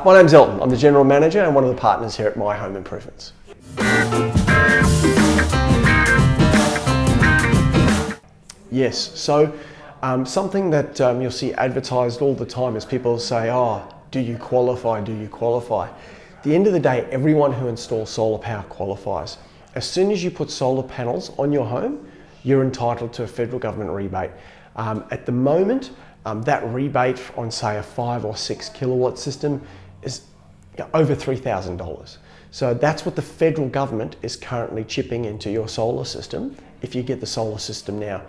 My name's Elton. I'm the General Manager and one of the partners here at My Home Improvements. Yes, so something that you'll see advertised all the time is people say, oh, do you qualify, do you qualify? At the end of the day, everyone who installs solar power qualifies. As soon as you put solar panels on your home, you're entitled to a federal government rebate. At the moment, that rebate on say a 5 or 6 kilowatt system is over $3,000. So that's what the federal government is currently chipping into your solar system if you get the solar system now.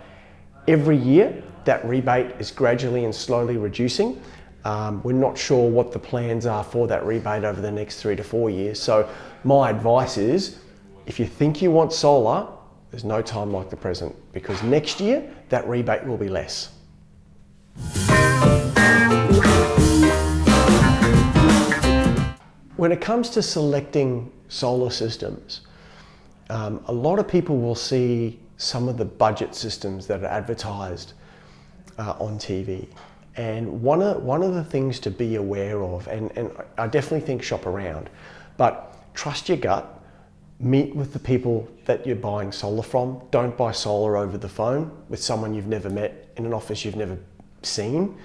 Every year, that rebate is gradually and slowly reducing. We're not sure what the plans are for that rebate over the next 3 to 4 years. So my advice is, if you think you want solar, there's no time like the present, because next year, that rebate will be less. When it comes to selecting solar systems, a lot of people will see some of the budget systems that are advertised on TV. And one of the things to be aware of, and I definitely think shop around, but trust your gut, meet with the people that you're buying solar from. Don't buy solar over the phone with someone you've never met in an office you've never seen.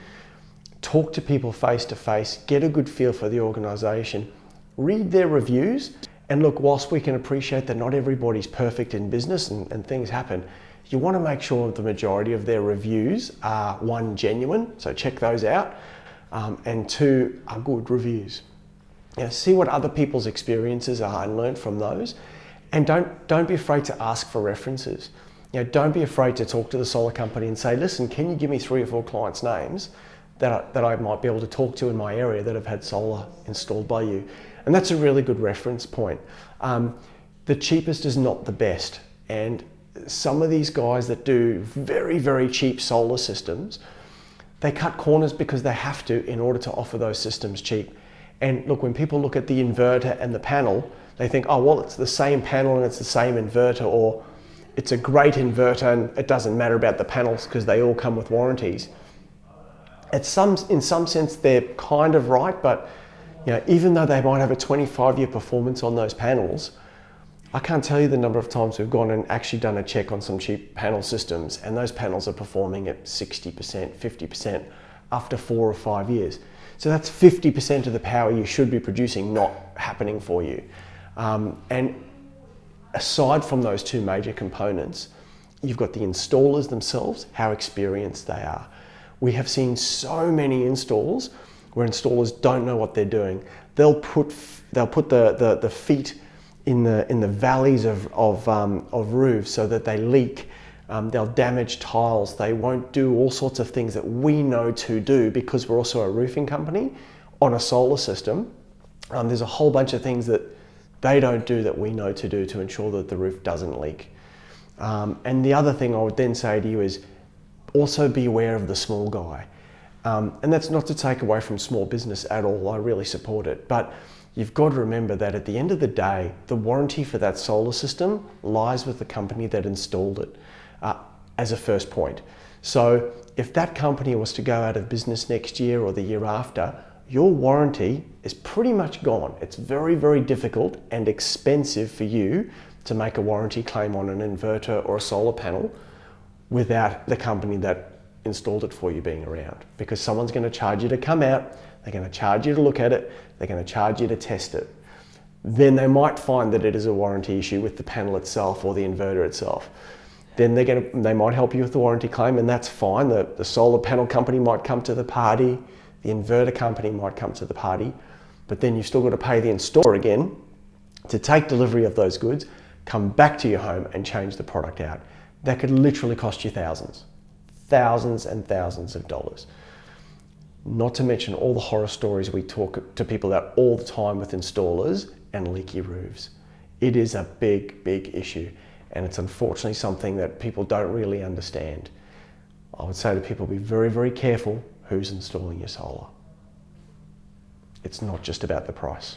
Talk to people face to face, get a good feel for the organisation, read their reviews. And look, whilst we can appreciate that not everybody's perfect in business and things happen, you want to make sure that the majority of their reviews are, one, genuine, so check those out, and two, are good reviews. See what other people's experiences are and learn from those. And don't be afraid to ask for references. Don't be afraid to talk to the solar company and say, listen, can you give me 3 or 4 clients' names that I might be able to talk to in my area that have had solar installed by you? And that's a really good reference point. The cheapest is not the best. And some of these guys that do very, very cheap solar systems, they cut corners because they have to in order to offer those systems cheap. And look, when people look at the inverter and the panel, they think, oh, well, it's the same panel and it's the same inverter, or it's a great inverter and it doesn't matter about the panels because they all come with warranties. In some sense, they're kind of right, but even though they might have a 25-year performance on those panels, I can't tell you the number of times we've gone and actually done a check on some cheap panel systems, and those panels are performing at 60%, 50% after 4 or 5 years. So that's 50% of the power you should be producing not happening for you. And aside from those 2 major components, you've got the installers themselves, how experienced they are. We have seen so many installs where installers don't know what they're doing. They'll put the feet in the valleys of roofs so that they leak. They'll damage tiles. They won't do all sorts of things that we know to do because we're also a roofing company on a solar system. There's a whole bunch of things that they don't do that we know to do to ensure that the roof doesn't leak. And the other thing I would then say to you is also be aware of the small guy. And that's not to take away from small business at all. I really support it. But you've got to remember that at the end of the day, the warranty for that solar system lies with the company that installed it as a first point. So if that company was to go out of business next year or the year after, your warranty is pretty much gone. It's very, very difficult and expensive for you to make a warranty claim on an inverter or a solar panel without the company that installed it for you being around, because someone's going to charge you to come out, they're going to charge you to look at it, they're going to charge you to test it. Then they might find that it is a warranty issue with the panel itself or the inverter itself. Then they might help you with the warranty claim, and that's fine. The solar panel company might come to the party, the inverter company might come to the party, but then you've still got to pay the installer again to take delivery of those goods, come back to your home and change the product out. That could literally cost you thousands and thousands of dollars. Not to mention all the horror stories we talk to people about all the time with installers and leaky roofs. It is a big, big issue, and it's unfortunately something that people don't really understand. I would say to people, be very, very careful who's installing your solar. It's not just about the price.